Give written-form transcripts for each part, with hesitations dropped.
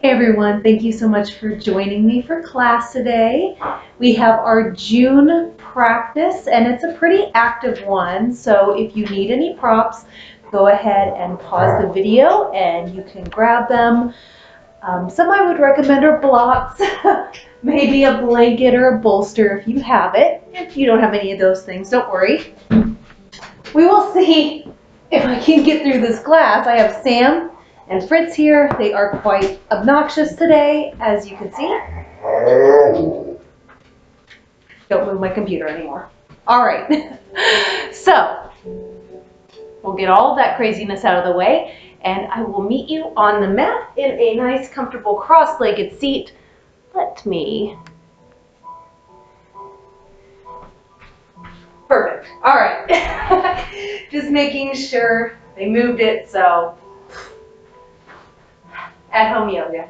Hey everyone, thank you so much for joining me for class today. We have our June practice and it's a pretty active one, so if you need any props, go ahead and pause the video and you can grab them. Some I would recommend are blocks, maybe a blanket or a bolster if you have it. If you don't have any of those things, don't worry. We will see if I can get through this class. I have Sam and Fritz here. They are quite obnoxious today, as you can see. Don't move my computer anymore. All right. So we'll get all of that craziness out of the way, and I will meet you on the mat in a nice, comfortable, cross-legged seat. Let me. Perfect. All right. Just making sure they moved it, so at-home yoga.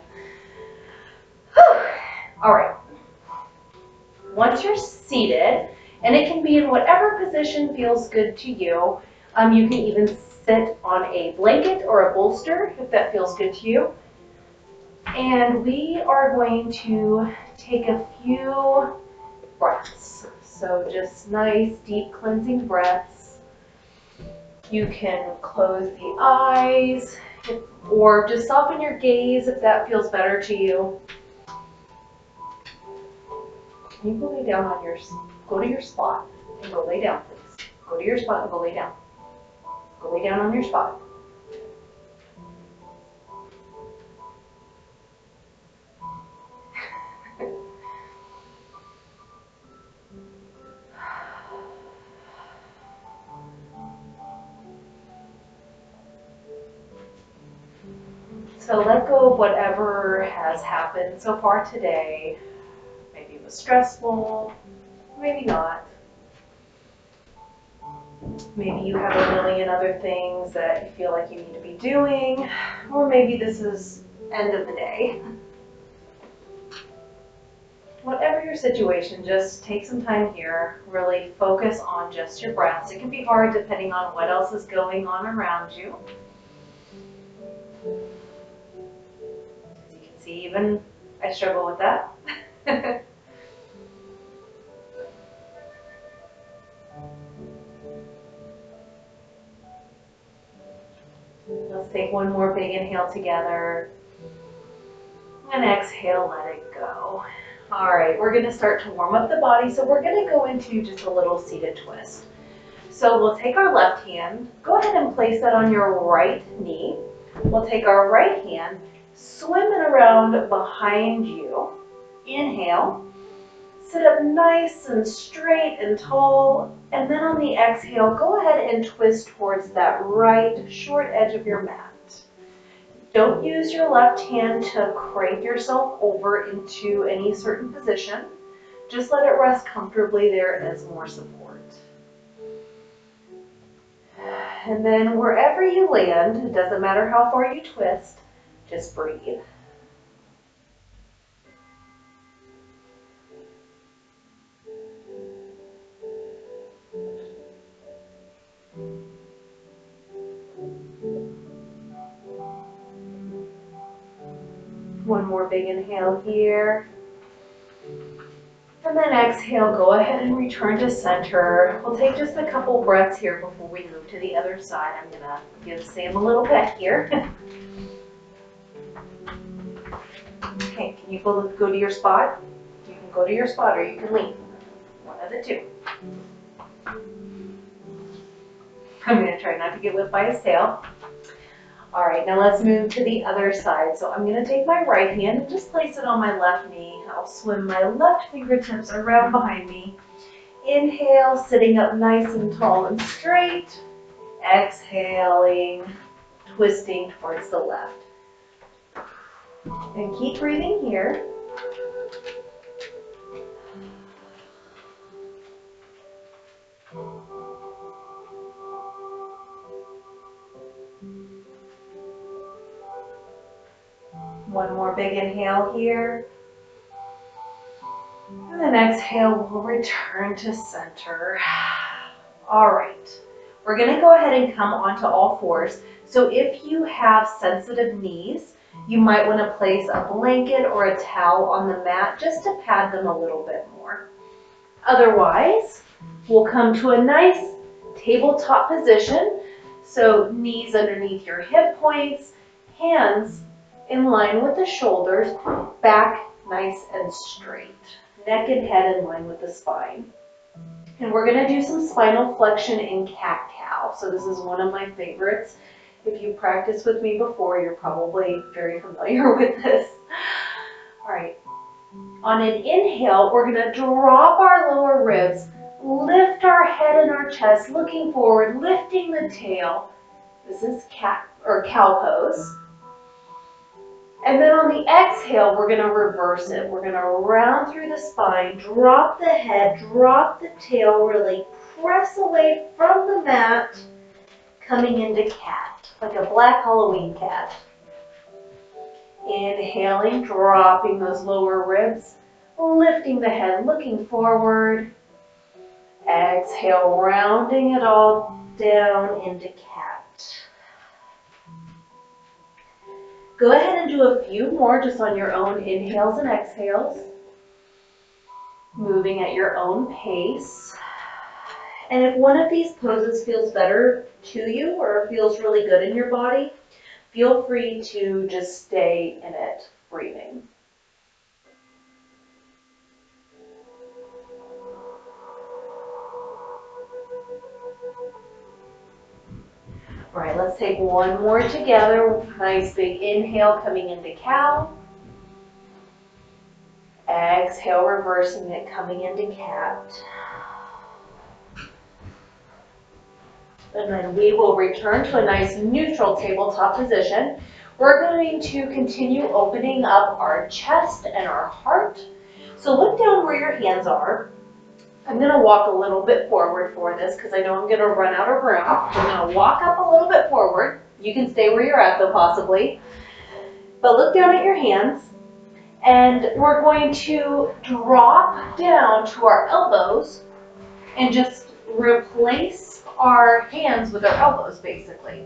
Whew. All right. Once you're seated, and it can be in whatever position feels good to you, you can even sit on a blanket or a bolster if that feels good to you. And we are going to take a few breaths. So just nice, deep cleansing breaths. You can close the eyes or just soften your gaze if that feels better to you. You go lay down on go to your spot and go lay down, please. Go to your spot and go lay down. Go lay down on your spot. So let go of whatever has happened so far today. Maybe it was stressful, maybe not. Maybe you have a million other things that you feel like you need to be doing, or maybe this is end of the day. Whatever your situation, just take some time here, really focus on just your breaths. It can be hard depending on what else is going on around you. As you can see, even I struggle with that. Let's take one more big inhale together. And exhale, let it go. All right, we're gonna start to warm up the body. So we're gonna go into just a little seated twist. So we'll take our left hand, go ahead and place that on your right knee. We'll take our right hand, swim it around behind you. Inhale, sit up nice and straight and tall. And then on the exhale, go ahead and twist towards that right short edge of your mat. Don't use your left hand to crank yourself over into any certain position. Just let it rest comfortably there as more support. And then wherever you land, it doesn't matter how far you twist, just breathe. One more big inhale here. And then exhale, go ahead and return to center. We'll take just a couple breaths here before we move to the other side. I'm gonna give Sam a little pet here. Okay, can you go to your spot? You can go to your spot or you can leave. One of the two. I'm gonna try not to get whipped by his tail. All right, now let's move to the other side. So I'm gonna take my right hand and just place it on my left knee. I'll swim my left fingertips around behind me. Inhale, sitting up nice and tall and straight. Exhaling, twisting towards the left. And keep breathing here. One more big inhale here. And then exhale, we'll return to center. All right, we're gonna go ahead and come onto all fours. So if you have sensitive knees, You might want to place a blanket or a towel on the mat just to pad them a little bit more. Otherwise, we'll come to a nice tabletop position. So knees underneath your hip points, hands in line with the shoulders, back nice and straight. Neck and head in line with the spine. And we're going to do some spinal flexion in cat-cow. So this is one of my favorites. If you practiced with me before, you're probably very familiar with this. All right. On an inhale, we're going to drop our lower ribs, lift our head and our chest, looking forward, lifting the tail. This is cat or cow pose. And then on the exhale, we're going to reverse it. We're going to round through the spine, drop the head, drop the tail, really press away from the mat, coming into cat, like a black Halloween cat. Inhaling, dropping those lower ribs, lifting the head, looking forward. Exhale, rounding it all down into cat. Go ahead and do a few more just on your own inhales and exhales. Moving at your own pace. And if one of these poses feels better to you or feels really good in your body, feel free to just stay in it, breathing. All right, let's take one more together. Nice big inhale coming into cow. Exhale, reversing it, coming into cat. And then we will return to a nice neutral tabletop position. We're going to continue opening up our chest and our heart. So look down where your hands are. I'm going to walk a little bit forward for this because I know I'm going to run out of room. So I'm going to walk up a little bit forward. You can stay where you're at though, possibly. But look down at your hands. And we're going to drop down to our elbows and just replace our hands with our elbows, basically.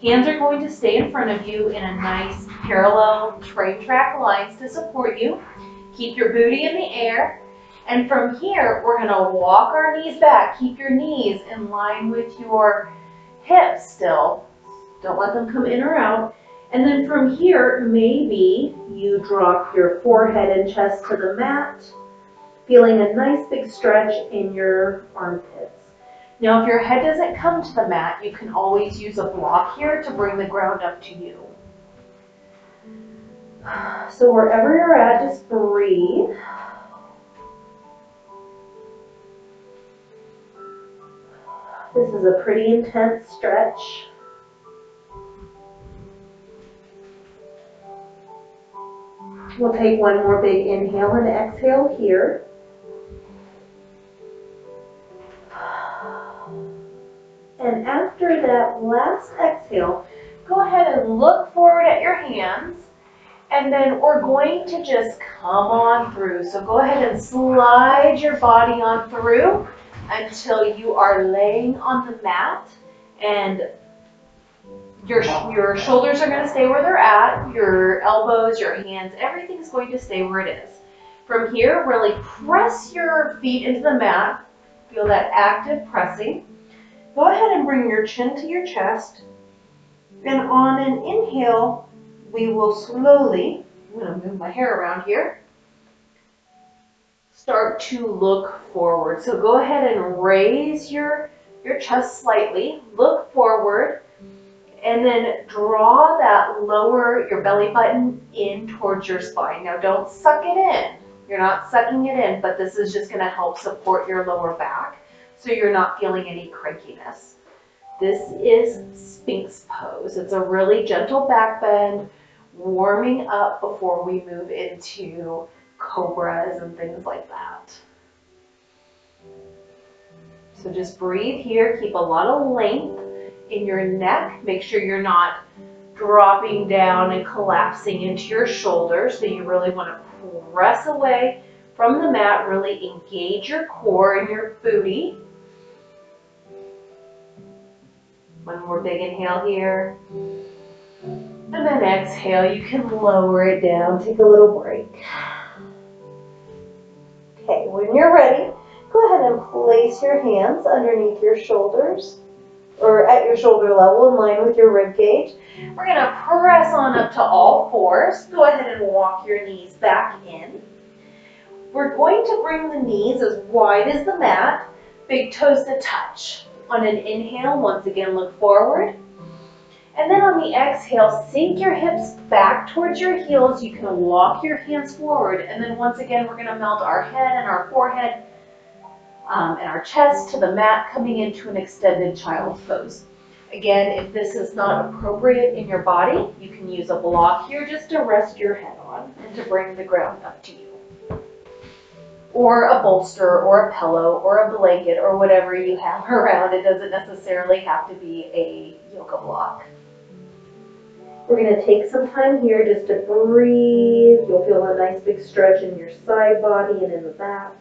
Hands are going to stay in front of you in a nice parallel train track lines to support you. Keep your booty in the air. And from here, we're going to walk our knees back. Keep your knees in line with your hips still. Don't let them come in or out. And then from here, maybe you drop your forehead and chest to the mat, feeling a nice big stretch in your armpits. Now, if your head doesn't come to the mat, you can always use a block here to bring the ground up to you. So wherever you're at, just breathe. This is a pretty intense stretch. We'll take one more big inhale and exhale here. And after that last exhale, go ahead and look forward at your hands. And then we're going to just come on through. So go ahead and slide your body on through until you are laying on the mat. And your shoulders are going to stay where they're at. Your elbows, your hands, everything's going to stay where it is. From here, really press your feet into the mat. Feel that active pressing. Go ahead and bring your chin to your chest. And on an inhale, we will slowly, I'm going to move my hair around here, start to look forward. So go ahead and raise your chest slightly, look forward, and then draw that your belly button in towards your spine. Now don't suck it in. You're not sucking it in, but this is just going to help support your lower back so you're not feeling any crankiness. This is Sphinx pose. It's a really gentle back bend, warming up before we move into cobras and things like that. So just breathe here. Keep a lot of length in your neck. Make sure you're not dropping down and collapsing into your shoulders. So you really want to press away from the mat. Really engage your core and your booty. One more big inhale here. And then exhale, you can lower it down, take a little break. Okay, when you're ready, go ahead and place your hands underneath your shoulders or at your shoulder level in line with your rib cage. We're gonna press on up to all fours. Go ahead and walk your knees back in. We're going to bring the knees as wide as the mat, big toes to touch. On an inhale, once again, look forward. And then on the exhale, sink your hips back towards your heels. You can walk your hands forward. And then once again, we're gonna melt our head and our forehead and our chest to the mat, coming into an extended child's pose. Again, if this is not appropriate in your body, you can use a block here just to rest your head on and to bring the ground up to you. Or a bolster or a pillow or a blanket or whatever you have around. It doesn't necessarily have to be a yoga block. We're going to take some time here just to breathe. You'll feel a nice big stretch in your side body and in the back.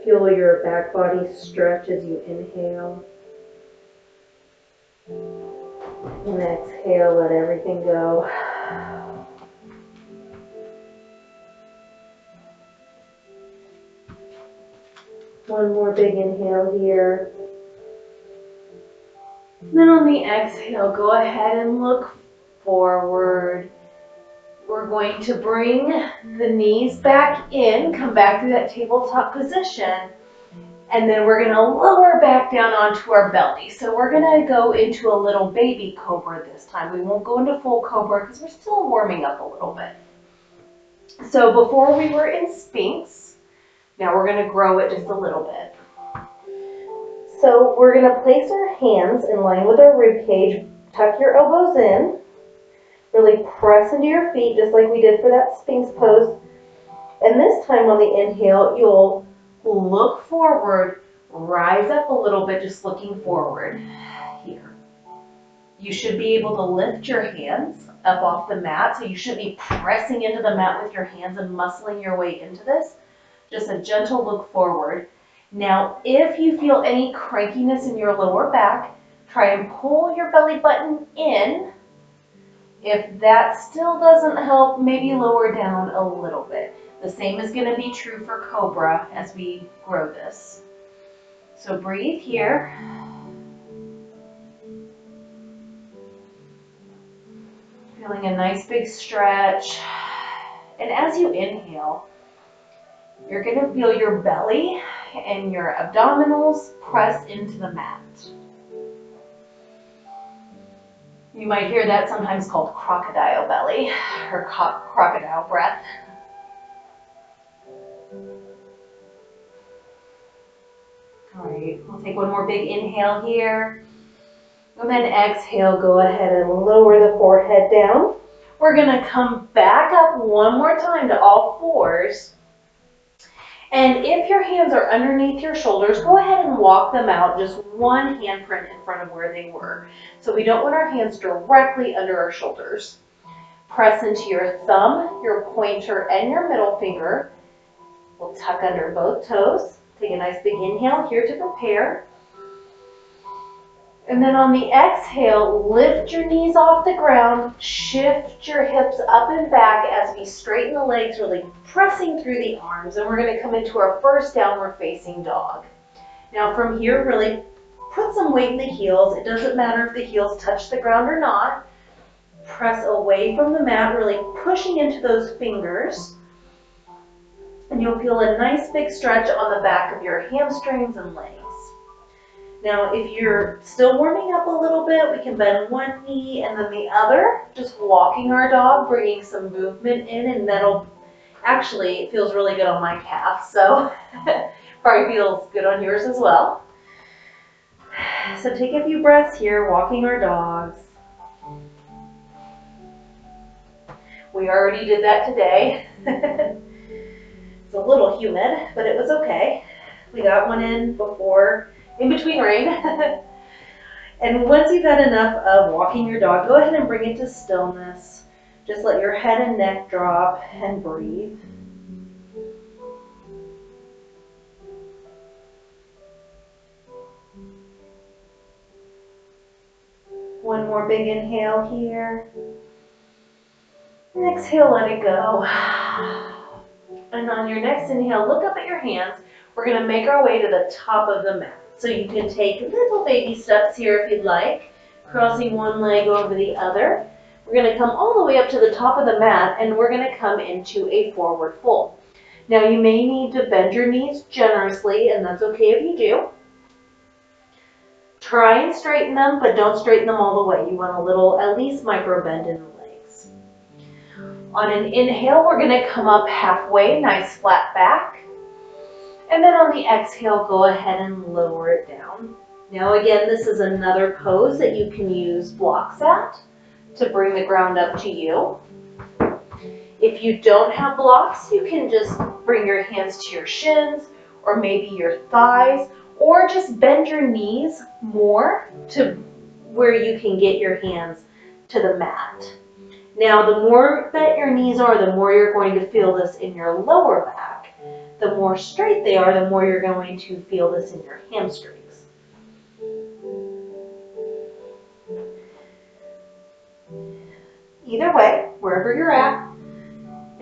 Feel your back body stretch as you inhale. And exhale, let everything go. One more big inhale here. And then on the exhale, go ahead and look forward. We're going to bring the knees back in, come back to that tabletop position, and then we're going to lower back down onto our belly. So we're going to go into a little baby cobra this time. We won't go into full cobra because we're still warming up a little bit. So before we were in Sphinx, now we're going to grow it just a little bit. So we're going to place our hands in line with our rib cage, tuck your elbows in, really press into your feet just like we did for that Sphinx pose. And this time on the inhale, you'll look forward, rise up a little bit, just looking forward here. You should be able to lift your hands up off the mat, so you shouldn't be pressing into the mat with your hands and muscling your way into this. Just a gentle look forward. Now, if you feel any crankiness in your lower back, try and pull your belly button in. If that still doesn't help, maybe lower down a little bit. The same is going to be true for Cobra as we grow this. So breathe here. Feeling a nice big stretch. And as you inhale, you're going to feel your belly and your abdominals press into the mat. You might hear that sometimes called crocodile belly or crocodile breath. All right, we'll take one more big inhale here. And then exhale, go ahead and lower the forehead down. We're going to come back up one more time to all fours. And if your hands are underneath your shoulders, go ahead and walk them out, just one handprint in front of where they were. So we don't want our hands directly under our shoulders. Press into your thumb, your pointer, and your middle finger. We'll tuck under both toes. Take a nice big inhale here to prepare. And then on the exhale, lift your knees off the ground, shift your hips up and back as we straighten the legs, really pressing through the arms. And we're going to come into our first downward facing dog. Now from here, really put some weight in the heels. It doesn't matter if the heels touch the ground or not. Press away from the mat, really pushing into those fingers. And you'll feel a nice big stretch on the back of your hamstrings and legs. Now, if you're still warming up a little bit, we can bend one knee and then the other, just walking our dog, bringing some movement in, and that'll, actually, it feels really good on my calf, so probably feels good on yours as well. So take a few breaths here, walking our dogs. We already did that today. It's a little humid, but it was okay. We got one in between rain. And once you've had enough of walking your dog, go ahead and bring it to stillness. Just let your head and neck drop and breathe. One more big inhale here. And exhale, let it go. And on your next inhale, look up at your hands. We're going to make our way to the top of the mat. So you can take little baby steps here if you'd like, crossing one leg over the other. We're going to come all the way up to the top of the mat, and we're going to come into a forward fold. Now you may need to bend your knees generously, and that's okay if you do. Try and straighten them, but don't straighten them all the way. You want a little, at least micro bend in the legs. On an inhale, we're going to come up halfway, nice flat back. And then on the exhale, go ahead and lower it down. Now again, this is another pose that you can use blocks at to bring the ground up to you. If you don't have blocks, you can just bring your hands to your shins or maybe your thighs, or just bend your knees more to where you can get your hands to the mat. Now, the more that your knees are, the more you're going to feel this in your lower back. The more straight they are, the more you're going to feel this in your hamstrings. Either way, wherever you're at,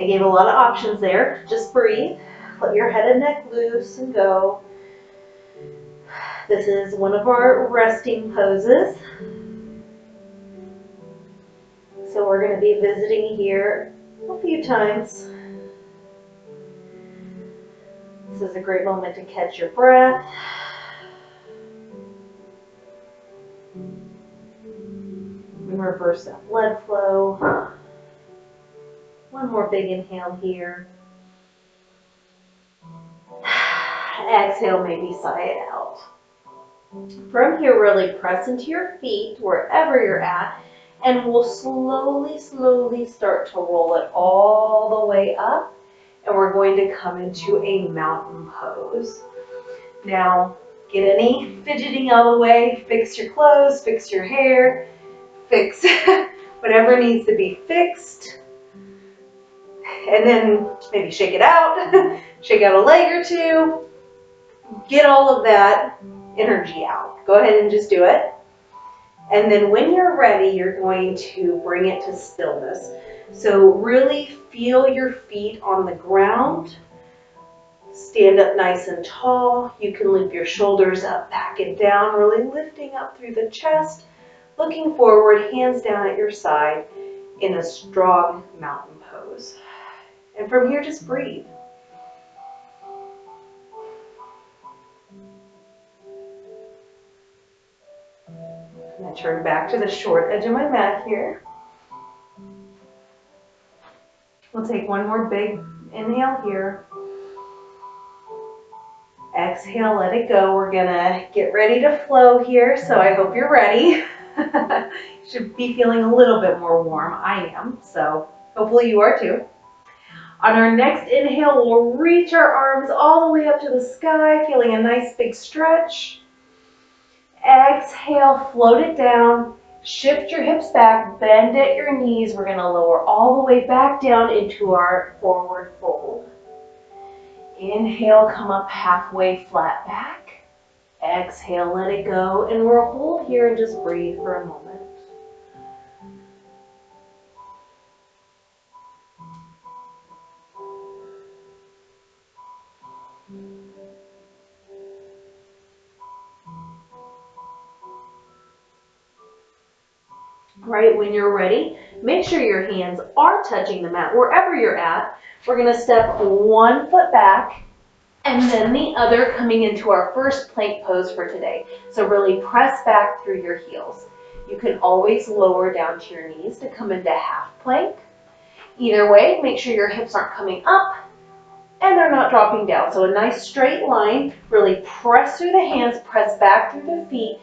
I gave a lot of options there. Just breathe. Let your head and neck loose and go. This is one of our resting poses. So we're going to be visiting here a few times. This is a great moment to catch your breath. And reverse that blood flow. One more big inhale here. Exhale, maybe sigh it out. From here, really press into your feet wherever you're at, and we'll slowly start to roll it all the way up, and we're going to come into a mountain pose. Now, get any fidgeting out of the way, fix your clothes, fix your hair, fix whatever needs to be fixed, and then maybe shake it out, shake out a leg or two, get all of that energy out. Go ahead and just do it. And then when you're ready, you're going to bring it to stillness. So really feel your feet on the ground. Stand up nice and tall. You can lift your shoulders up, back and down, really lifting up through the chest, looking forward, hands down at your side in a strong mountain pose. And from here, just breathe. I'm going to turn back to the short edge of my mat here. We'll take one more big inhale here. Exhale, let it go. We're going to get ready to flow here, so I hope you're ready. You should be feeling a little bit more warm. I am, so hopefully you are too. On our next inhale, we'll reach our arms all the way up to the sky, feeling a nice big stretch. Exhale, float it down, shift your hips back, bend at your knees. We're going to lower all the way back down into our forward fold. Inhale, come up halfway flat back. Exhale, let it go, and we'll hold here and just breathe for a moment. Right, when you're ready, make sure your hands are touching the mat wherever you're at. We're going to step one foot back and then the other, coming into our first plank pose for today. So really press back through your heels. You can always lower down to your knees to come into half plank. Either way, make sure your hips aren't coming up and they're not dropping down. So a nice straight line, really press through the hands, press back through the feet,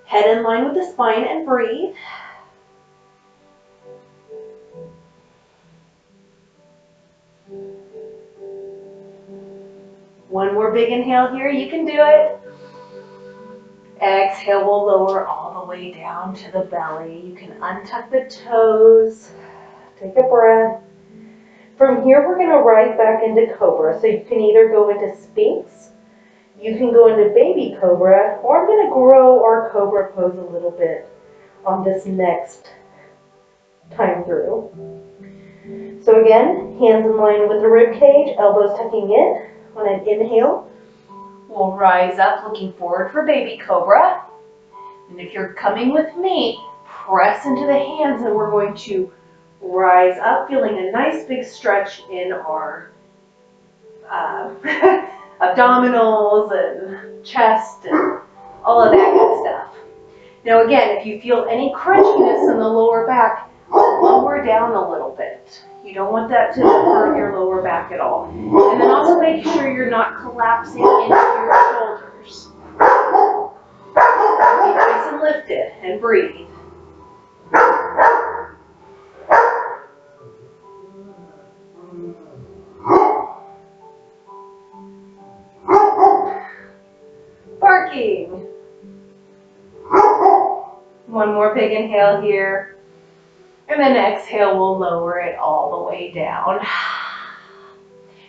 head in line with the spine, and breathe. One more big inhale here, you can do it. Exhale, we'll lower all the way down to the belly. You can untuck the toes, take a breath. From here, we're going to rise back into Cobra. So you can either go into Sphinx, you can go into Baby Cobra, or I'm going to grow our Cobra pose a little bit. on this next time through. So again, hands in line with the rib cage, elbows tucking in. On an inhale, we'll rise up looking forward for baby cobra. And if you're coming with me, press into the hands and we're going to rise up, feeling a nice big stretch in our abdominals and chest and all of that good stuff. Now again, if you feel any crunchiness in the lower back, lower down a little bit. You don't want that to hurt your lower back at all. And then also make sure you're not collapsing into your shoulders. Be nice and lifted and breathe. Barking. One more big inhale here. And then exhale, we'll lower it all the way down.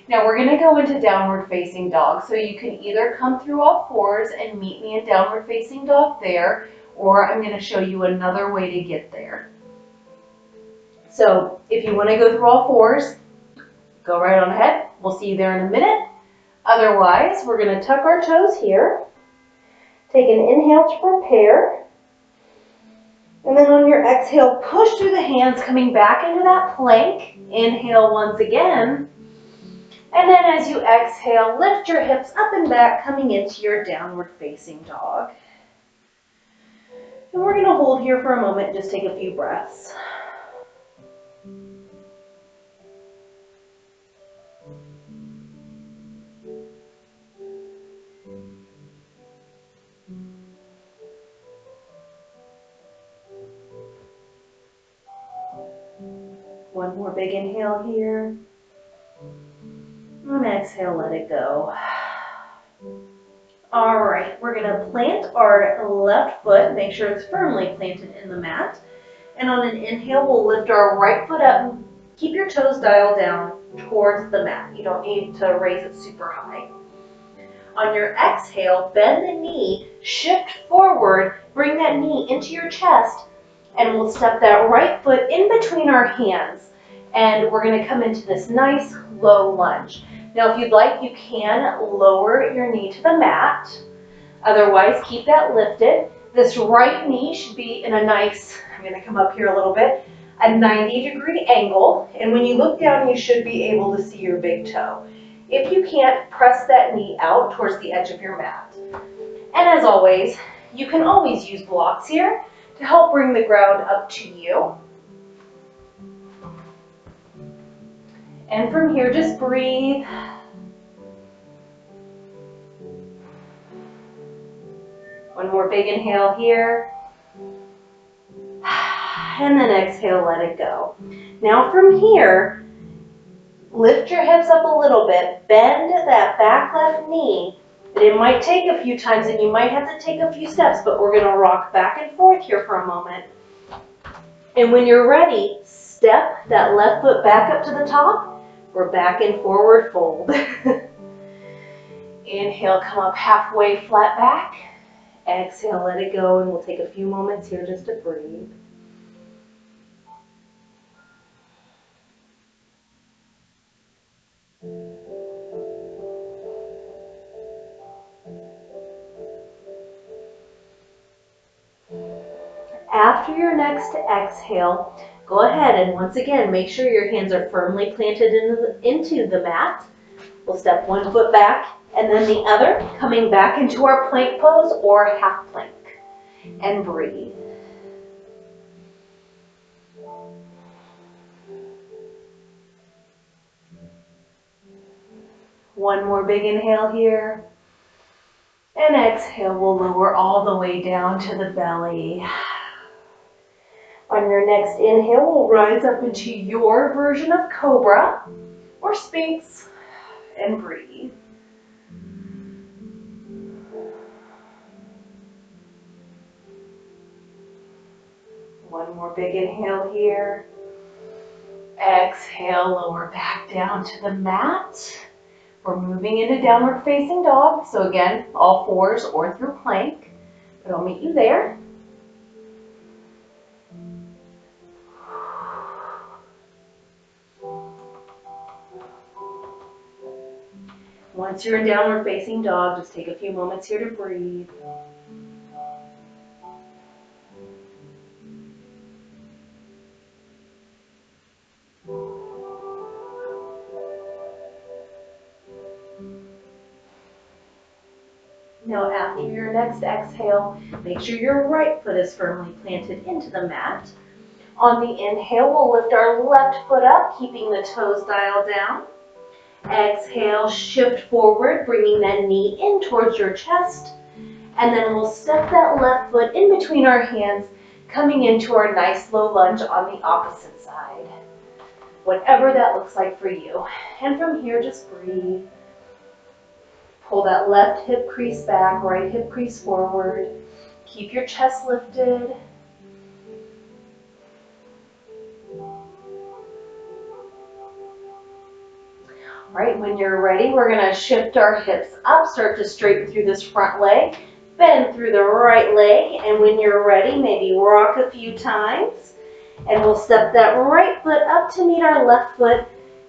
Now we're gonna go into downward facing dog. So you can either come through all fours and meet me in downward facing dog there, or I'm gonna show you another way to get there. So if you wanna go through all fours, go right on ahead. We'll see you there in a minute. Otherwise, we're gonna tuck our toes here. Take an inhale to prepare. And then on your exhale, push through the hands, coming back into that plank. Inhale once again. And then as you exhale, lift your hips up and back, coming into your downward facing dog. And we're going to hold here for a moment and just take a few breaths. One more big inhale here. And exhale, let it go. All right, we're gonna plant our left foot, make sure it's firmly planted in the mat. And on an inhale, we'll lift our right foot up. Keep your toes dialed down towards the mat. You don't need to raise it super high. On your exhale, bend the knee, shift forward, bring that knee into your chest, and we'll step that right foot in between our hands. And we're gonna come into this nice low lunge. Now, if you'd like, you can lower your knee to the mat. Otherwise, keep that lifted. This right knee should be in a nice, I'm gonna come up here a little bit, a 90-degree angle. And when you look down, you should be able to see your big toe. If you can't, press that knee out towards the edge of your mat. And as always, you can always use blocks here to help bring the ground up to you. And from here, just breathe. One more big inhale here. And then exhale, let it go. Now from here, lift your hips up a little bit, bend that back left knee. And it might take a few times and you might have to take a few steps, but we're gonna rock back and forth here for a moment. And when you're ready, step that left foot back up to the top. We're back in forward fold. Inhale, come up halfway, flat back. Exhale, let it go, and we'll take a few moments here just to breathe. After your next exhale, go ahead and once again, make sure your hands are firmly planted into the mat. We'll step one foot back and then the other, coming back into our plank pose or half plank. And breathe. One more big inhale here. And exhale, we'll lower all the way down to the belly. On your next inhale, we'll rise up into your version of cobra or sphinx and breathe. One more big inhale here. Exhale, lower back down to the mat. We're moving into downward facing dog. So again, all fours or through plank, but I'll meet you there. Once you're in downward facing dog, just take a few moments here to breathe. Now after your next exhale, make sure your right foot is firmly planted into the mat. On the inhale, we'll lift our left foot up, keeping the toes dialed down. Exhale, shift forward, bringing that knee in towards your chest. And then we'll step that left foot in between our hands, coming into our nice low lunge on the opposite side. Whatever that looks like for you. And from here, just breathe. Pull that left hip crease back, right hip crease forward. Keep your chest lifted. All right, when you're ready, we're gonna shift our hips up, start to straighten through this front leg, bend through the right leg, and when you're ready, maybe rock a few times. And we'll step that right foot up to meet our left foot,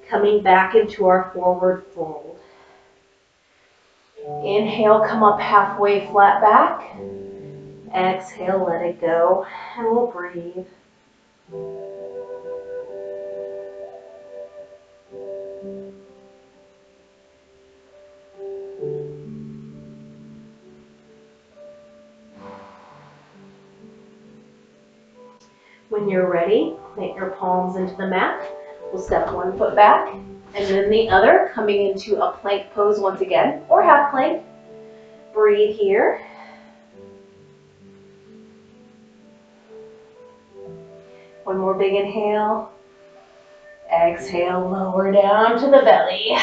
coming back into our forward fold. Inhale, come up halfway, flat back. Exhale, let it go, and we'll breathe. When you're ready, plant your palms into the mat. We'll step one foot back, and then the other, coming into a plank pose once again, or half plank. Breathe here. One more big inhale. Exhale, lower down to the belly.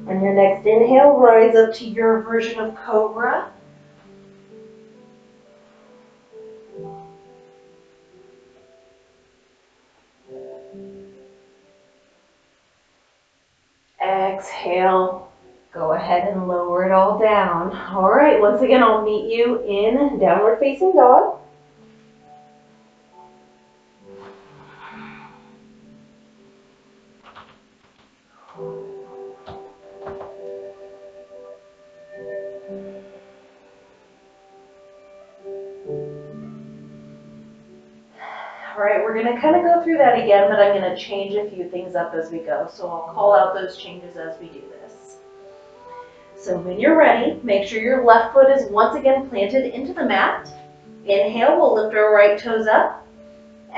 On your next inhale, rise up to your version of cobra. Exhale, go ahead and lower it all down. All right, once again, I'll meet you in downward facing dog. All right, we're gonna kind of go through that again, but I'm gonna change a few things up as we go. So I'll call out those changes as we do this. So when you're ready, make sure your left foot is once again planted into the mat. Inhale, we'll lift our right toes up.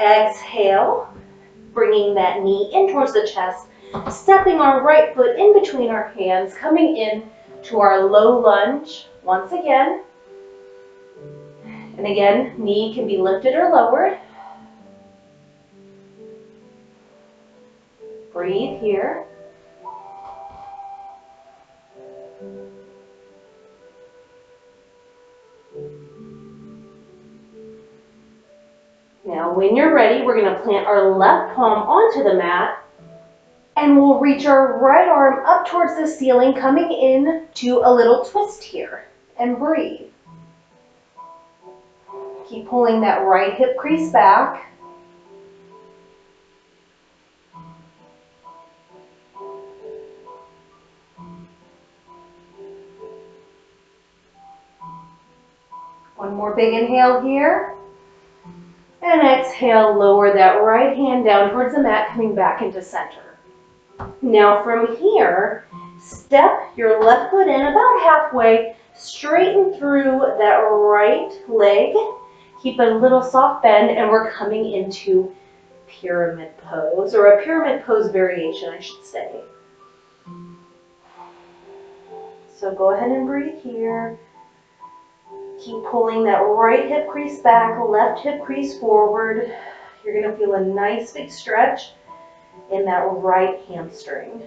Exhale, bringing that knee in towards the chest, stepping our right foot in between our hands, coming in to our low lunge once again. And again, knee can be lifted or lowered. Breathe here. Now, when you're ready, we're going to plant our left palm onto the mat, and we'll reach our right arm up towards the ceiling, coming in to a little twist here, and breathe. Keep pulling that right hip crease back. One more big inhale here. And exhale, lower that right hand down towards the mat, coming back into center. Now from here, step your left foot in about halfway, straighten through that right leg. Keep a little soft bend, and we're coming into pyramid pose, or a pyramid pose variation, I should say. So go ahead and breathe here. Keep pulling that right hip crease back, left hip crease forward. You're going to feel a nice big stretch in that right hamstring.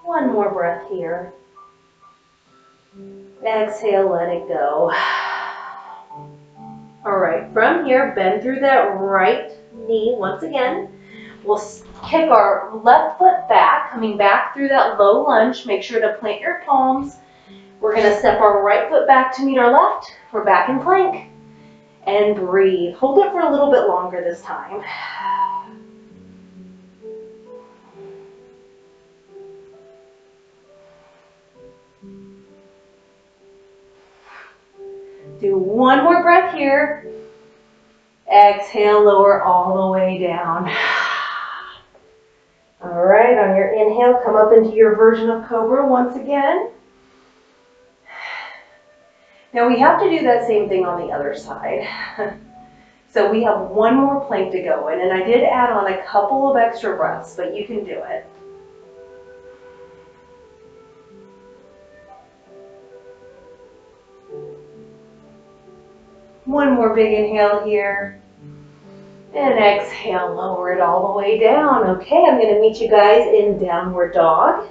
One more breath here. Exhale, let it go. All right, from here, bend through that right knee once again. We'll kick our left foot back, coming back through that low lunge. Make sure to plant your palms. We're going to step our right foot back to meet our left. We're back in plank. And breathe. Hold it for a little bit longer this time. do one more breath here. Exhale, lower all the way down. All right, on your inhale, come up into your version of cobra once again. Now we have to do that same thing on the other side. So we have one more plank to go in, and I did add on a couple of extra breaths, but you can do it. One more big inhale here. And exhale, lower it all the way down. Okay, I'm going to meet you guys in downward dog.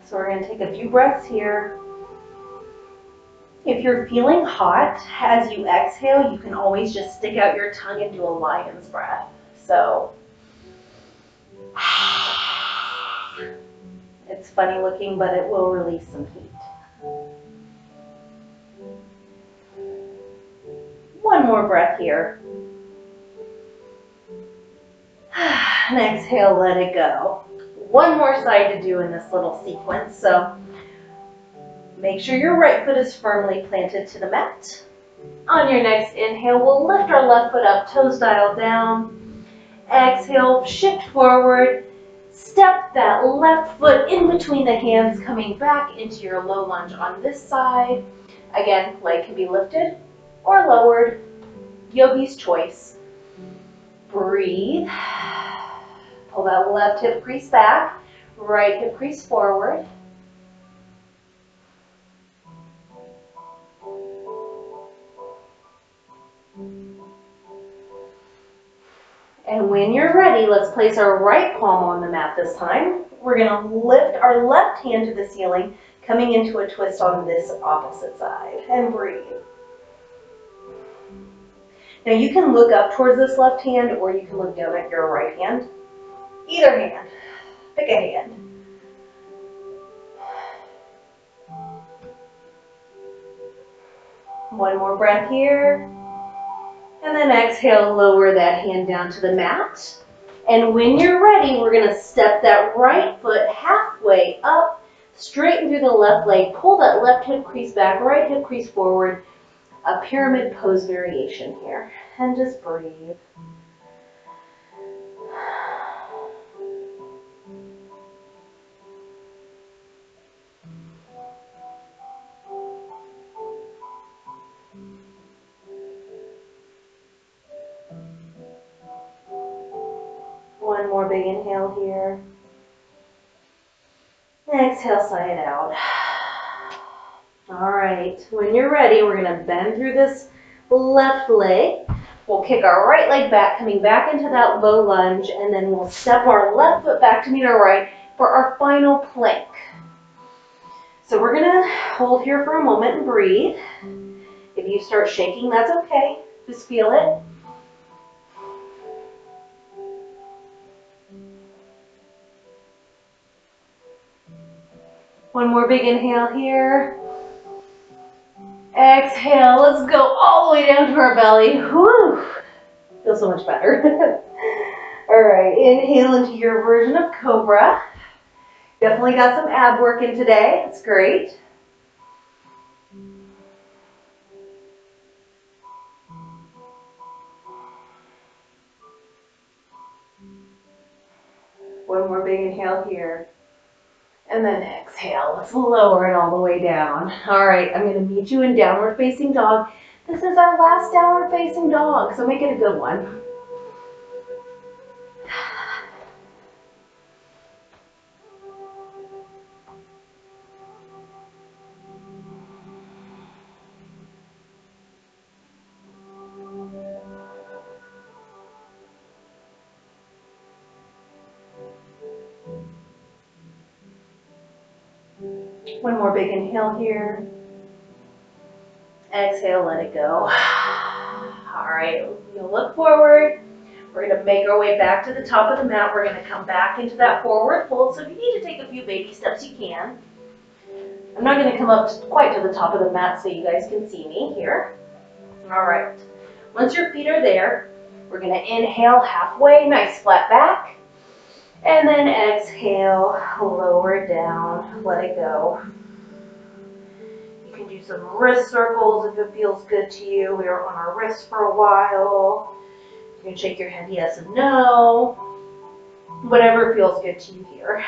So we're going to take a few breaths here. If you're feeling hot as you exhale, you can always just stick out your tongue and do a lion's breath. So it's funny looking, but it will release some heat. One more breath here. And exhale, let it go. One more side to do in this little sequence. So make sure your right foot is firmly planted to the mat. On your next inhale, we'll lift our left foot up, toes dialed down. Exhale, shift forward. Step that left foot in between the hands, coming back into your low lunge on this side. Again, leg can be lifted or lowered. Yogi's choice. Breathe. Pull that left hip crease back, right hip crease forward. And when you're ready, let's place our right palm on the mat this time. We're going to lift our left hand to the ceiling, coming into a twist on this opposite side. And breathe. Now you can look up towards this left hand, or you can look down at your right hand. Either hand. Pick a hand. One more breath here. And then exhale, lower that hand down to the mat. And when you're ready, we're going to step that right foot halfway up, straighten through the left leg, pull that left hip crease back, right hip crease forward. A pyramid pose variation here. And just breathe. One more big inhale here. Exhale, sigh it out. All right, when you're ready, we're going to bend through this left leg. We'll kick our right leg back, coming back into that low lunge, and then we'll step our left foot back to meet our right for our final plank. So we're going to hold here for a moment and breathe. If you start shaking, that's okay. Just feel it. One more big inhale here. Exhale, let's go all the way down to our belly. Whew. Feels so much better. All right, inhale into your version of cobra. Definitely got some ab work in today. That's great. One more big inhale here. And then exhale. Let's lower it all the way down. All right, I'm going to meet you in downward facing dog. This is our last downward facing dog, so make it a good one. One more big inhale here. Exhale, let it go. All right, you'll look forward. We're going to make our way back to the top of the mat. We're going to come back into that forward fold. So if you need to take a few baby steps, you can. I'm not going to come up quite to the top of the mat so you guys can see me here. All right. Once your feet are there, We're gonna inhale halfway, nice flat back. And then exhale, lower it down, let it go. You can do some wrist circles if it feels good to you. We were on our wrists for a while. You can shake your head yes and no. Whatever feels good to you here.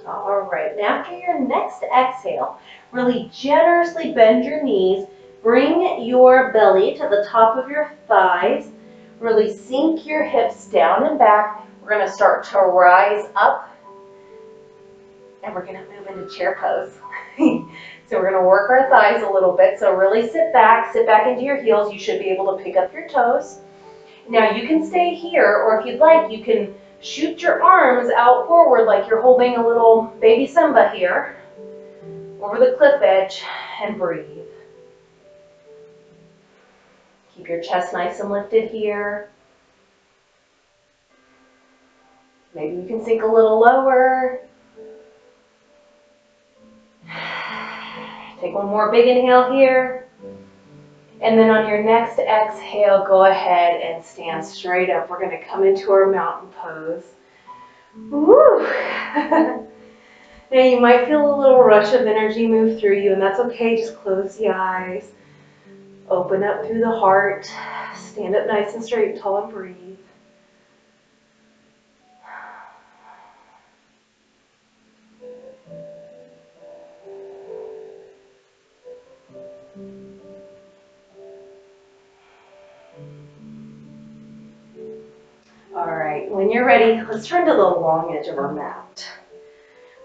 All right, and after your next exhale, really generously bend your knees. Bring your belly to the top of your thighs. Really sink your hips down and back. We're going to start to rise up, and we're going to move into chair pose. So we're going to work our thighs a little bit. So really sit back into your heels. You should be able to pick up your toes. Now you can stay here, or if you'd like, you can shoot your arms out forward like you're holding a little baby Simba here over the cliff edge, and breathe. Keep your chest nice and lifted here. Maybe you can sink a little lower. Take one more big inhale here. And then on your next exhale, go ahead and stand straight up. We're going to come into our mountain pose. Woo! Now you might feel a little rush of energy move through you, and that's okay. Just close the eyes. Open up through the heart. Stand up nice and straight and tall and breathe. All right, when you're ready, let's turn to the long edge of our mat.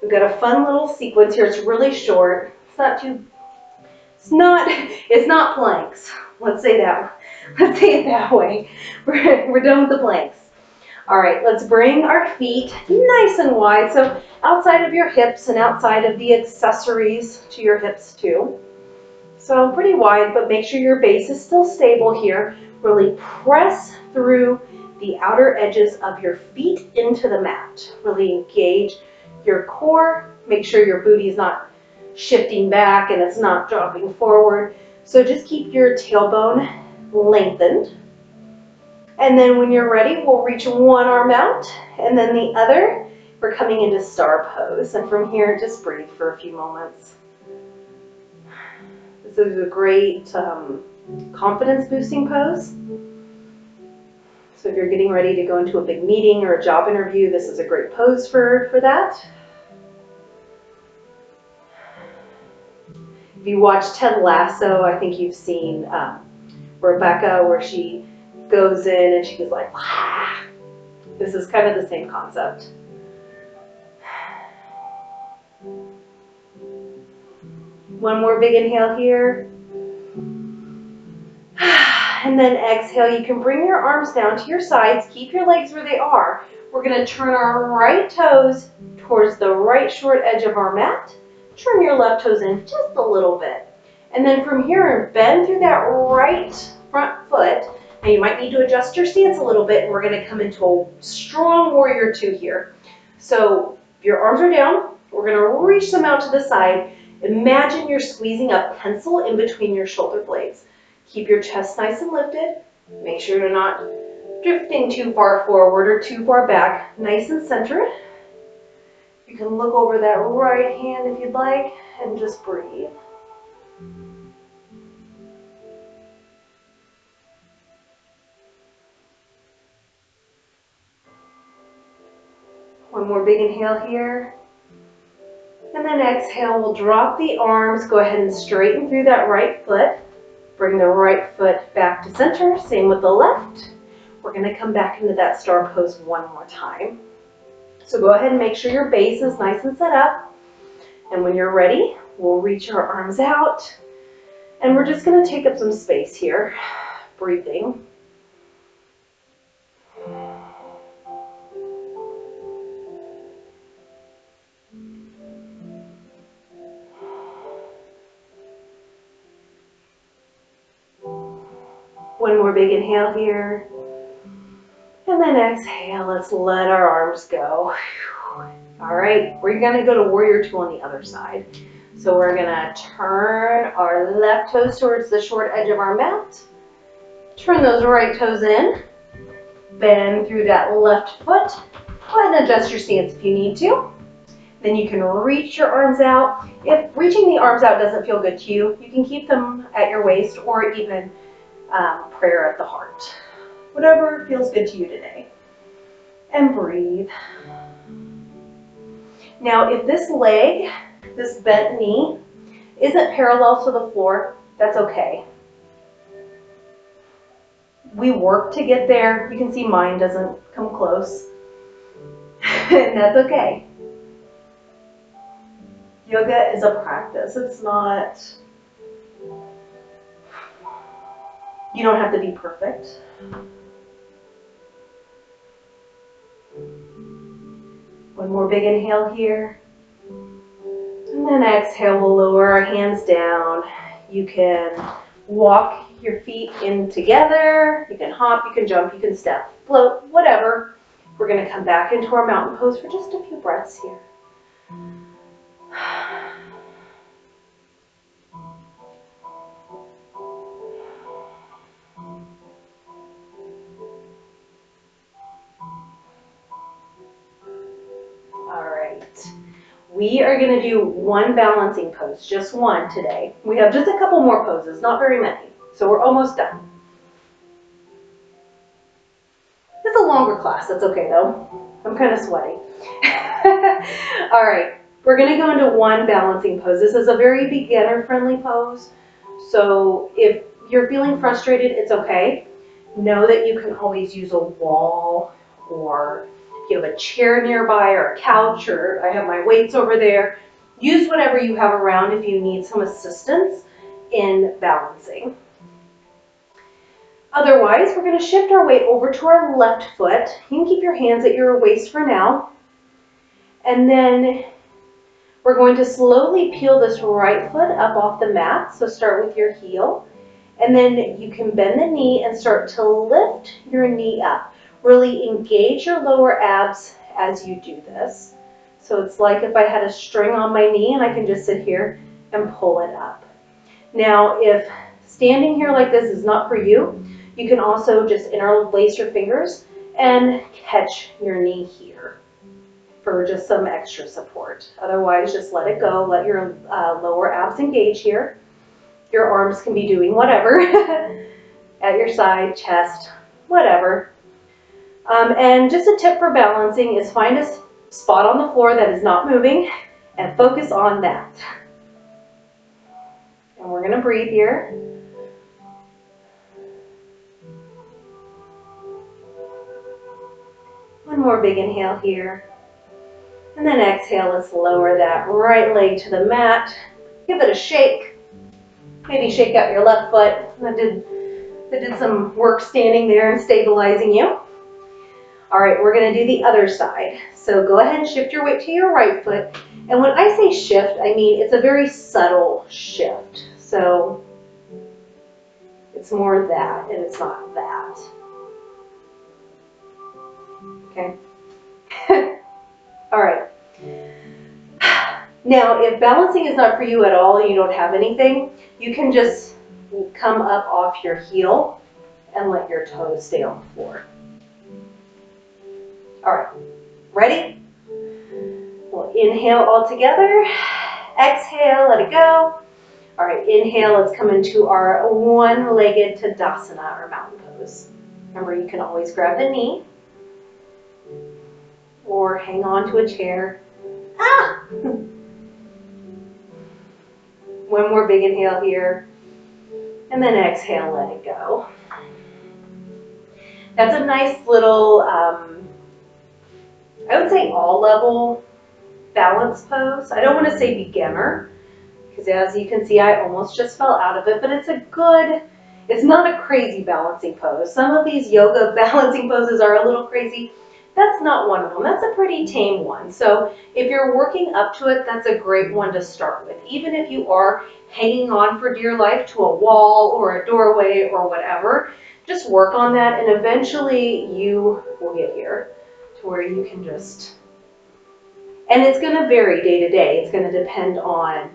We've got a fun little sequence here. It's really short. It's not planks. Let's say it that way. We're done with the planks. All right, let's bring our feet nice and wide. So outside of your hips and outside of the accessories to your hips too. So pretty wide, but make sure your base is still stable here. Really press through the outer edges of your feet into the mat. Really engage your core. Make sure your booty is not shifting back and it's not dropping forward. So just keep your tailbone lengthened. And then when you're ready, we'll reach one arm out and then the other. We're coming into star pose. And from here, just breathe for a few moments. This is a great confidence boosting pose. So if you're getting ready to go into a big meeting or a job interview, this is a great pose for that. If you watch Ted Lasso, I think you've seen Rebecca, where she goes in and she's like, wah. This is kind of the same concept. One more big inhale here. And then exhale. You can bring your arms down to your sides. Keep your legs where they are. We're going to turn our right toes towards the right short edge of our mat. Turn your left toes in just a little bit. And then from here, bend through that right front foot. Now you might need to adjust your stance a little bit, and we're going to come into a strong warrior two here. So your arms are down. We're going to reach them out to the side. Imagine you're squeezing a pencil in between your shoulder blades. Keep your chest nice and lifted. Make sure you're not drifting too far forward or too far back. Nice and centered. You can look over that right hand if you'd like and just breathe. One more big inhale here. And then exhale, we'll drop the arms. Go ahead and straighten through that right foot. Bring the right foot back to center. Same with the left. We're going to come back into that star pose one more time. So go ahead and make sure your base is nice and set up. And when you're ready, we'll reach our arms out. And we're just going to take up some space here. Breathing. One more big inhale here. And then exhale, let's let our arms go. All right, we're gonna go to warrior two on the other side. So we're gonna turn our left toes towards the short edge of our mat. Turn those right toes in. Bend through that left foot. Go ahead and adjust your stance if you need to. Then you can reach your arms out. If reaching the arms out doesn't feel good to you, you can keep them at your waist or even prayer at the heart. Whatever feels good to you today. And breathe. Now, if this leg, this bent knee, isn't parallel to the floor, that's okay. We work to get there. You can see mine doesn't come close. And that's okay. Yoga is a practice. It's not, you don't have to be perfect. One more big inhale here. And then exhale, we'll lower our hands down. You can walk your feet in together. You can hop, you can jump, you can step, float, whatever. We're going to come back into our mountain pose for just a few breaths here. All right. We are going to do one balancing pose, just one today. We have just a couple more poses, not very many. So we're almost done. It's a longer class, that's okay though. I'm kind of sweaty. All right, we're going to go into one balancing pose. This is a very beginner-friendly pose. So if you're feeling frustrated, it's okay. Know that you can always use a wall, or if you have a chair nearby or a couch, or I have my weights over there. Use whatever you have around if you need some assistance in balancing. Otherwise, we're going to shift our weight over to our left foot. You can keep your hands at your waist for now. And then we're going to slowly peel this right foot up off the mat. So start with your heel. And then you can bend the knee and start to lift your knee up. Really engage your lower abs as you do this. So it's like if I had a string on my knee and I can just sit here and pull it up. Now, if standing here like this is not for you, you can also just interlace your fingers and catch your knee here for just some extra support. Otherwise, just let it go. Let your lower abs engage here. Your arms can be doing whatever at your side, chest, whatever. And just a tip for balancing is find a spot on the floor that is not moving and focus on that. And we're going to breathe here. One more big inhale here. And then exhale, let's lower that right leg to the mat. Give it a shake. Maybe shake out your left foot. That did some work standing there and stabilizing you. All right, we're going to do the other side. So go ahead and shift your weight to your right foot. And when I say shift, I mean it's a very subtle shift. So it's more that and it's not that. Okay. All right. Now, if balancing is not for you at all and you don't have anything, you can just come up off your heel and let your toes stay on the floor. All right, ready? We'll inhale all together. Exhale, let it go. All right, inhale, let's come into our one-legged Tadasana, or mountain pose. Remember, you can always grab the knee or hang on to a chair. Ah! One more big inhale here. And then exhale, let it go. That's a nice little, I would say all-level balance pose. I don't want to say beginner, because as you can see, I almost just fell out of it, but it's a good, it's not a crazy balancing pose. Some of these yoga balancing poses are a little crazy. That's not one of them. That's a pretty tame one. So if you're working up to it, that's a great one to start with. Even if you are hanging on for dear life to a wall or a doorway or whatever, just work on that and eventually you will get here to where you can just, And it's going to vary day to day. It's going to depend on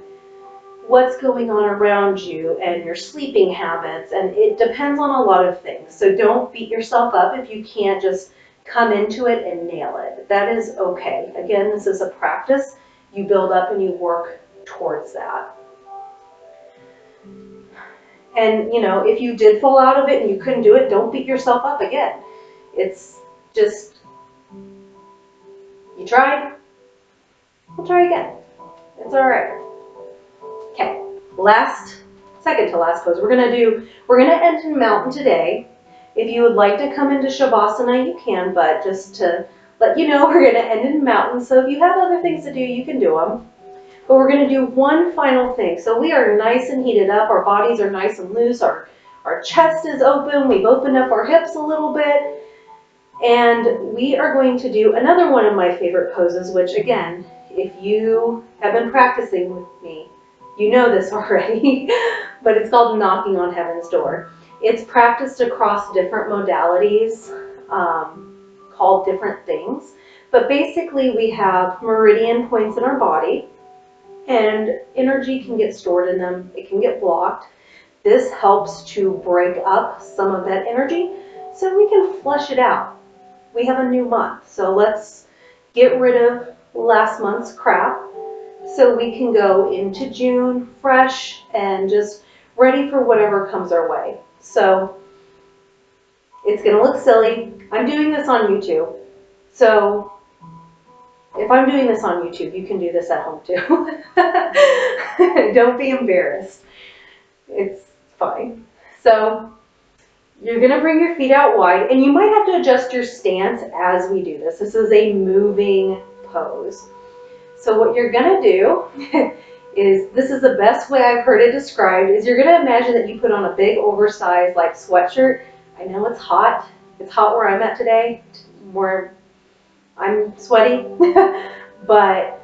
what's going on around you and your sleeping habits, and it depends on a lot of things. So don't beat yourself up if you can't just come into it and nail it. That is okay. Again, this is a practice. You build up and you work towards that. And, you know, if you did fall out of it and you couldn't do it, don't beat yourself up again. It's just, you tried, we'll try again. It's all right. Okay, second to last pose. We're gonna end in mountain today. If you would like to come into Shavasana, you can, but just to let you know, we're gonna end in mountain. So if you have other things to do, you can do them. But we're gonna do one final thing. So we are nice and heated up. Our bodies are nice and loose. Our chest is open. We've opened up our hips a little bit. And we are going to do another one of my favorite poses, which again, if you have been practicing with me, you know this already, but it's called knocking on heaven's door. It's practiced across different modalities, called different things. But basically we have meridian points in our body, and energy can get stored in them. It can get blocked. This helps to break up some of that energy so we can flush it out. We have a new month, so let's get rid of last month's crap so we can go into June fresh and just ready for whatever comes our way. So it's gonna look silly. I'm doing this on YouTube. So if I'm doing this on YouTube, you can do this at home too. Don't be embarrassed. It's fine. So you're gonna bring your feet out wide, and you might have to adjust your stance as we do this. This is a moving pose. So what you're gonna do is, this is the best way I've heard it described, is you're gonna imagine that you put on a big oversized like sweatshirt. I know it's hot. It's hot where I'm at today, where I'm sweaty, but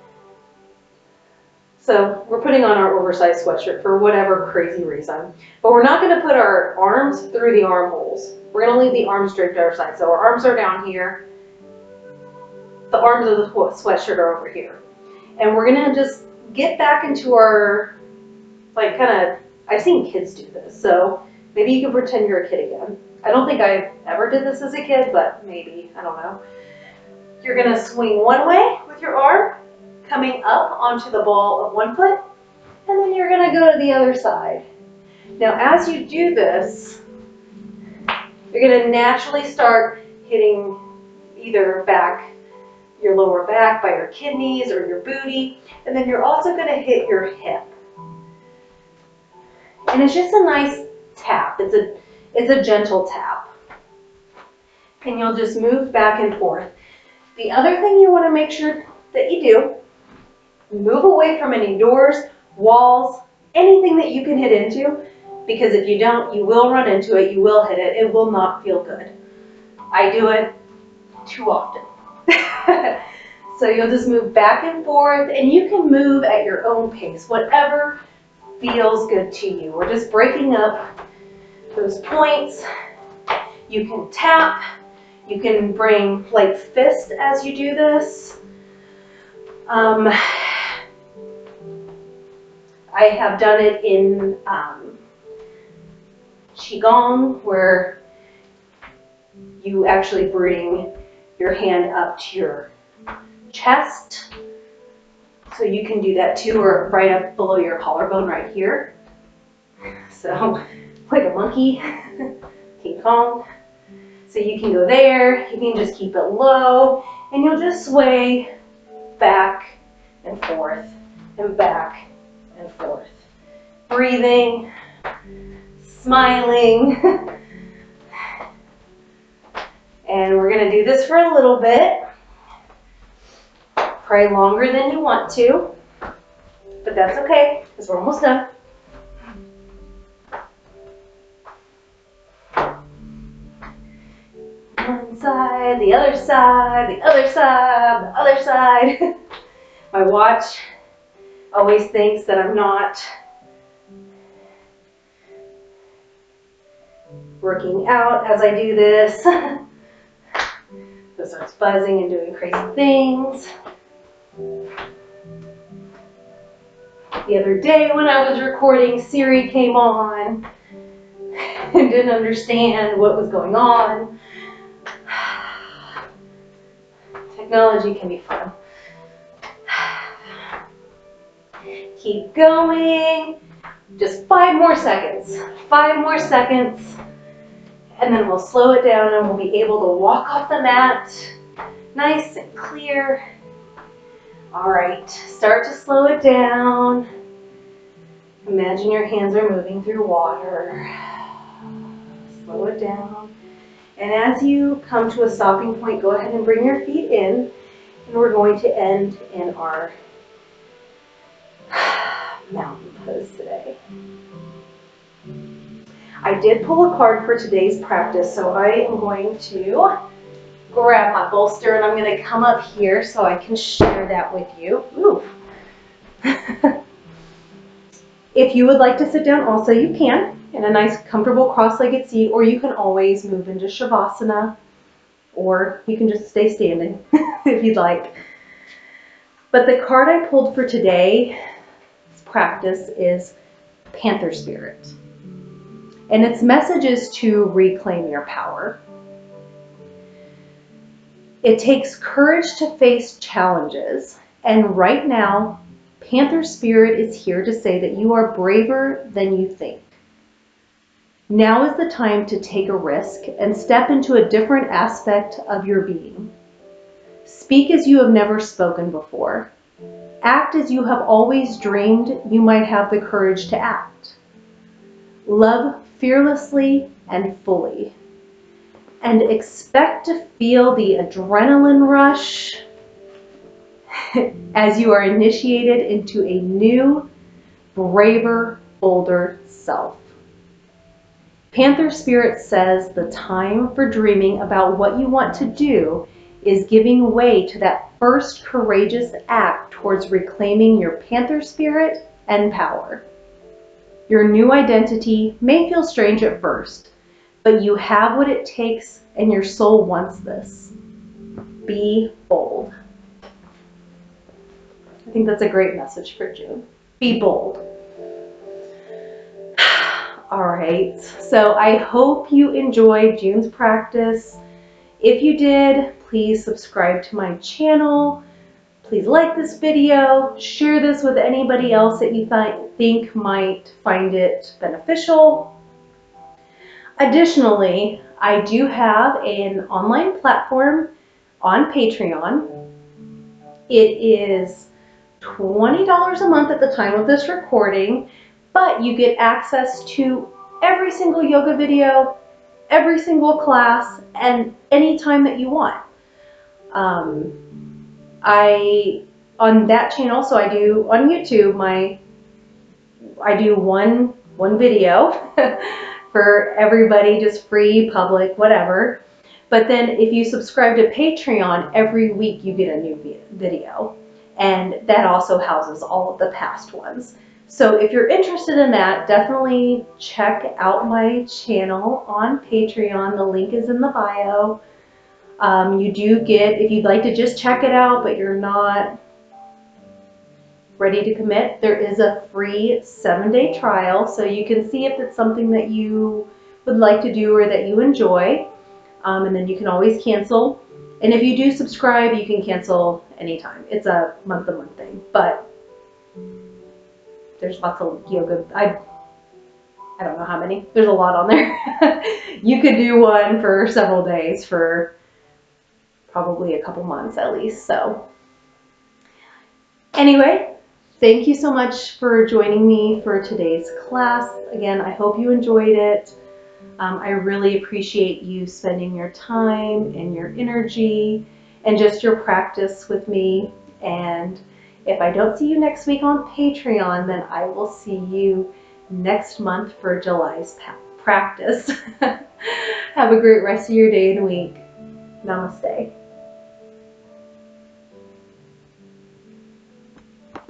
so we're putting on our oversized sweatshirt for whatever crazy reason. But we're not gonna put our arms through the armholes. We're gonna leave the arms draped to our side. So our arms are down here. The arms of the sweatshirt are over here. And we're gonna just get back into our, like, I've seen kids do this, so maybe you can pretend you're a kid again. I don't think I ever did this as a kid, but maybe, I don't know. You're gonna swing one way with your arm, coming up onto the ball of one foot, and then you're gonna go to the other side. Now, as you do this, you're gonna naturally start hitting either your lower back by your kidneys or your booty, and then you're also gonna hit your hip. And it's just a nice tap. It's a gentle tap. And you'll just move back and forth. The other thing you wanna make sure that you do, move away from any doors, walls, anything that you can hit into, because if you don't, you will run into it, you will hit it, it will not feel good. I do it too often. So you'll just move back and forth, and you can move at your own pace, whatever feels good to you. We're just breaking up those points. You can tap, you can bring like fist as you do this. I have done it in Qigong, where you actually bring your hand up to your chest. So you can do that too, or right up below your collarbone right here. So like a monkey, King Kong. So you can go there, you can just keep it low, and you'll just sway back and forth and back and forth. Breathing, smiling. And we're gonna do this for a little bit. Pray longer than you want to, but that's okay, because we're almost done. One side, the other side, the other side, the other side. My watch always thinks that I'm not working out as I do this. So it starts buzzing and doing crazy things. The other day when I was recording, Siri came on and didn't understand what was going on. Technology can be fun. Keep going. Just 5 more seconds. 5 more seconds. And then we'll slow it down and we'll be able to walk off the mat nice and clear. All right, start to slow it down. Imagine your hands are moving through water. Slow it down. And as you come to a stopping point, go ahead and bring your feet in. And we're going to end in our mountain pose today. I did pull a card for today's practice, so I am going to grab my bolster and I'm going to come up here so I can share that with you. Ooh. If you would like to sit down also, you can in a nice comfortable cross-legged seat, or you can always move into Shavasana, or you can just stay standing if you'd like. But the card I pulled for today's practice is Panther Spirit. And its message is to reclaim your power. It takes courage to face challenges, and right now, Panther Spirit is here to say that you are braver than you think. Now is the time to take a risk and step into a different aspect of your being. Speak as you have never spoken before. Act as you have always dreamed you might have the courage to act. Love fearlessly and fully. And expect to feel the adrenaline rush as you are initiated into a new, braver, bolder self. Panther Spirit says the time for dreaming about what you want to do is giving way to that first courageous act towards reclaiming your Panther Spirit and power. Your new identity may feel strange at first, but you have what it takes and your soul wants this. Be bold. I think that's a great message for June. Be bold. All right, so I hope you enjoyed June's practice. If you did, please subscribe to my channel. Please like this video, share this with anybody else that you think might find it beneficial. Additionally, I do have an online platform on Patreon. It is $20 a month at the time of this recording, but you get access to every single yoga video, every single class, and anytime that you want. On that channel, so I do on YouTube, I do one video for everybody, just free, public, whatever. But then if you subscribe to Patreon, every week you get a new video. And that also houses all of the past ones. So if you're interested in that, definitely check out my channel on Patreon. The link is in the bio. You do get, if you'd like to just check it out, but you're not ready to commit, there is a free 7-day trial, so you can see if it's something that you would like to do or that you enjoy, and then you can always cancel. And if you do subscribe, you can cancel anytime. It's a month-to-month thing, but there's lots of yoga. I don't know how many. There's a lot on there. You could do one for several days for probably a couple months at least. So anyway, thank you so much for joining me for today's class. Again, I hope you enjoyed it. I really appreciate you spending your time and your energy and just your practice with me. And if I don't see you next week on Patreon, then I will see you next month for July's practice. Have a great rest of your day and week. Namaste.